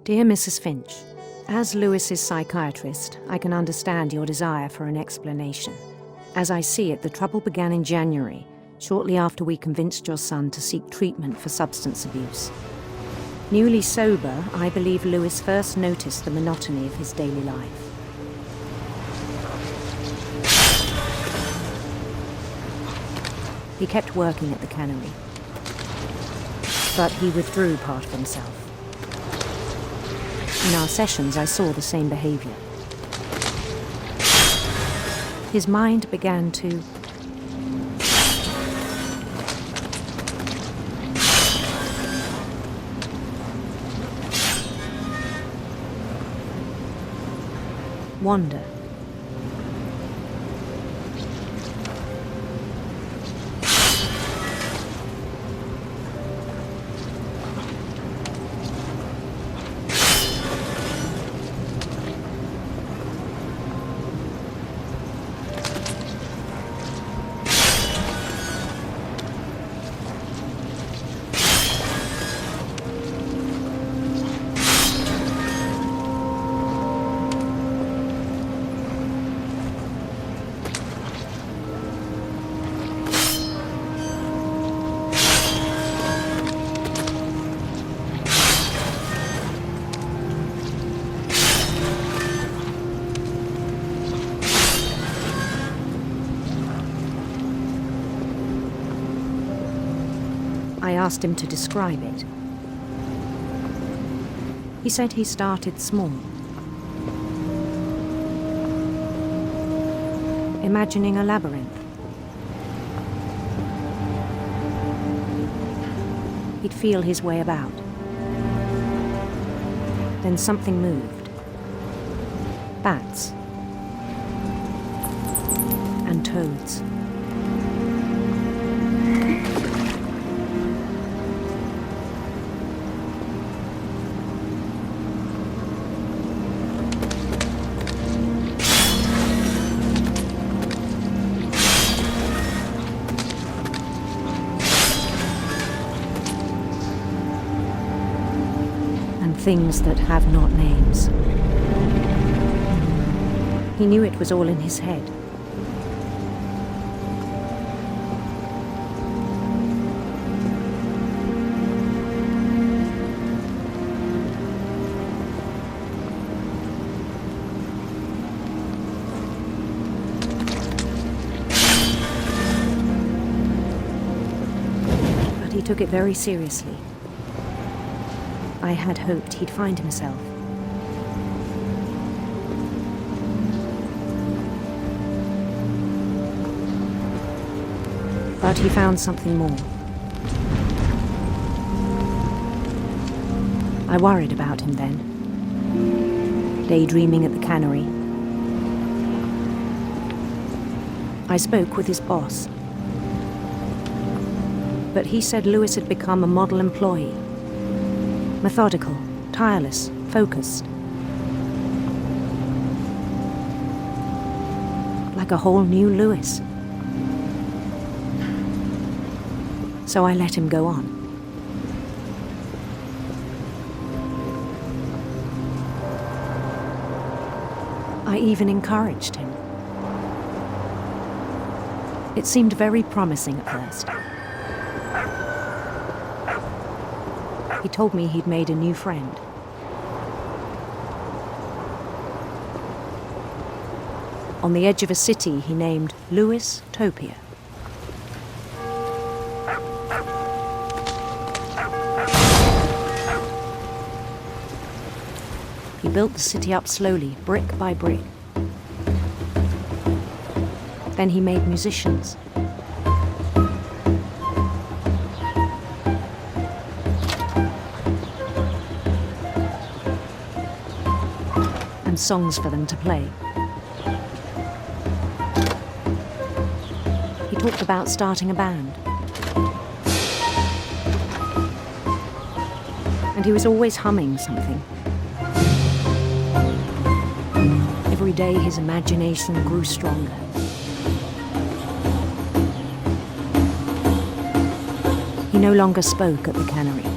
Dear Mrs. Finch, as Lewis's psychiatrist, I can understand your desire for an explanation. As I see it, the trouble began in January, shortly after we convinced your son to seek treatment for substance abuse. Newly sober, I believe Lewis first noticed the monotony of his daily life. He kept working at the cannery, but he withdrew part of himself. In our sessions, I saw the same behavior. His mind began to wander. I asked him to describe it. He said he started small, imagining a labyrinth. He'd feel his way about. Then something moved. Bats and toads. Things that have not names. He knew it was all in his head. But he took it very seriously. I had hoped he'd find himself. But he found something more. I worried about him then, daydreaming at the cannery. I spoke with his boss, but he said Lewis had become a model employee. Methodical, tireless, focused. Like a whole new Lewis. So I let him go on. I even encouraged him. It seemed very promising at first. He told me he'd made a new friend. On the edge of a city he named Lewis Topia. He built the city up slowly, brick by brick. Then he made musicians. And songs for them to play. He talked about starting a band. And he was always humming something. Every day his imagination grew stronger. He no longer spoke at the cannery.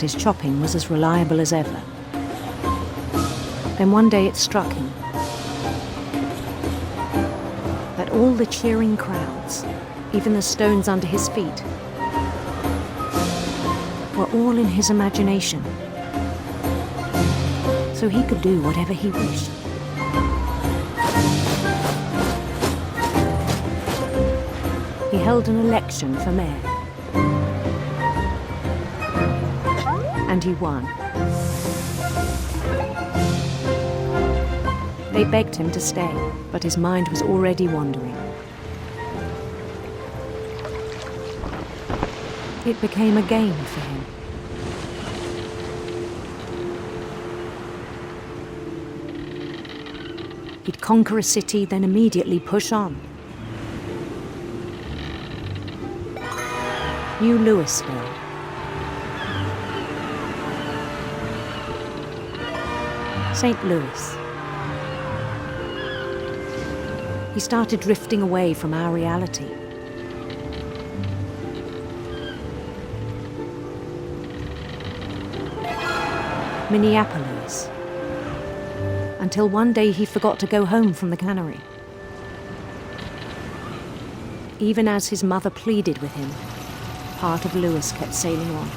that his chopping was as reliable as ever. Then one day it struck him that all the cheering crowds, even the stones under his feet, were all in his imagination, so he could do whatever he wished. He held an election for mayor, and he won. They begged him to stay, but his mind was already wandering. It became a game for him. He'd conquer a city, then immediately push on. New Louisville. St. Louis. He started drifting away from our reality. Minneapolis. Until one day he forgot to go home from the cannery. Even as his mother pleaded with him, part of Louis kept sailing on.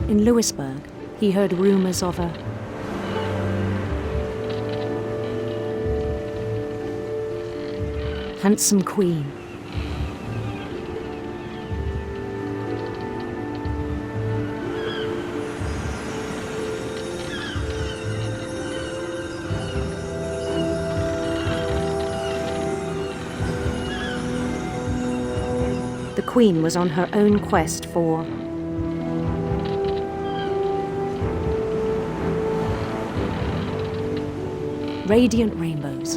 In Louisburg, he heard rumors of a handsome queen. The queen was on her own quest for radiant rainbows.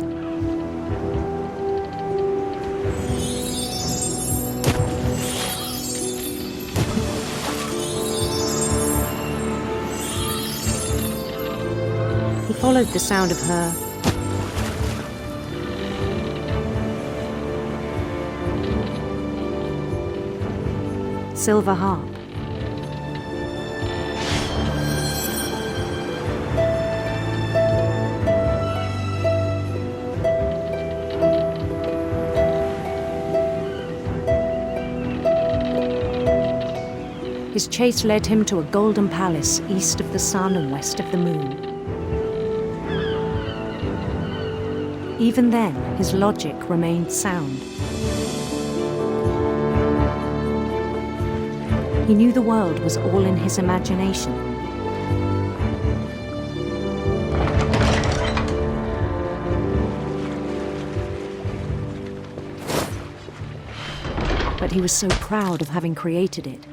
He followed the sound of her silver harp. His chase led him to a golden palace east of the sun and west of the moon. Even then, his logic remained sound. He knew the world was all in his imagination. But he was so proud of having created it.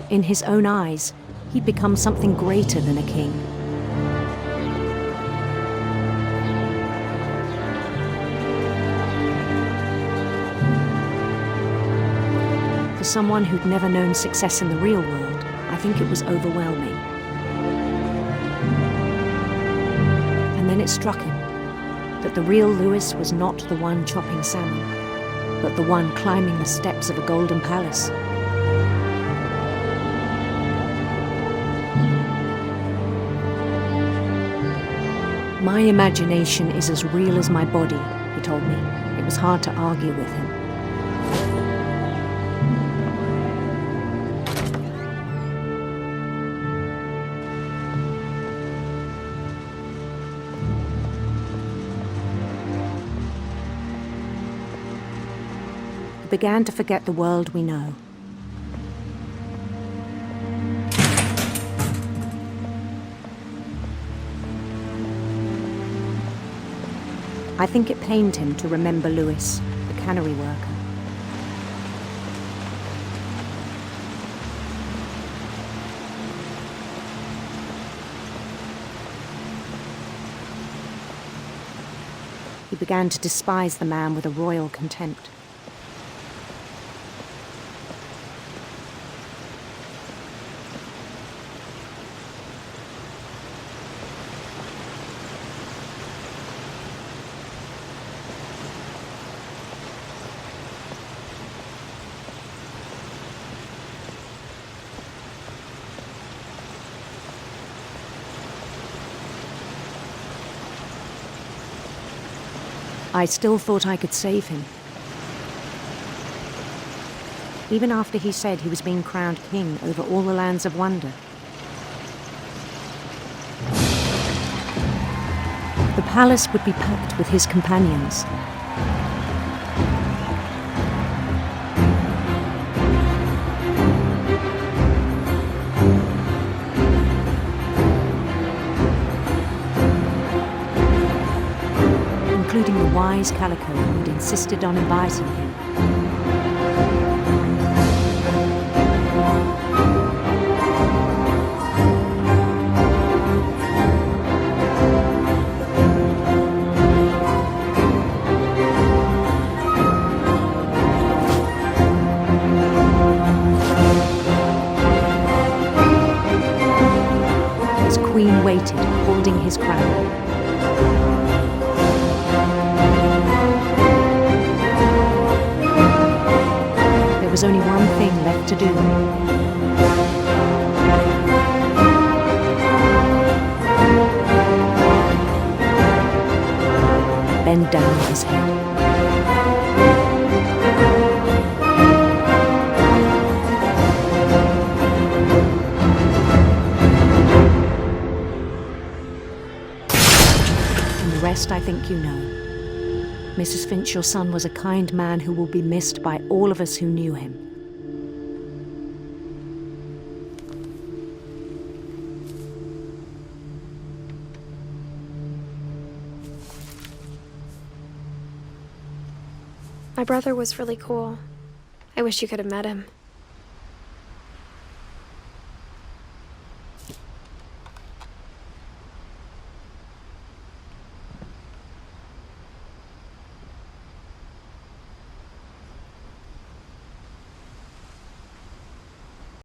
In his own eyes, he'd become something greater than a king. For someone who'd never known success in the real world, I think it was overwhelming. And then it struck him that the real Louis was not the one chopping salmon, but the one climbing the steps of a golden palace. My imagination is as real as my body, he told me. It was hard to argue with him. He began to forget the world we know. I think it pained him to remember Louis, the cannery worker. He began to despise the man with a royal contempt. I still thought I could save him. Even after he said he was being crowned king over all the lands of wonder. The palace would be packed with his companions. Including the wise Calico who'd insisted on inviting him. His queen waited, holding his crown. There was only one thing left to do. Bend down his head. And the rest I think you know. Mrs. Finch, your son was a kind man who will be missed by all of us who knew him. My brother was really cool. I wish you could have met him.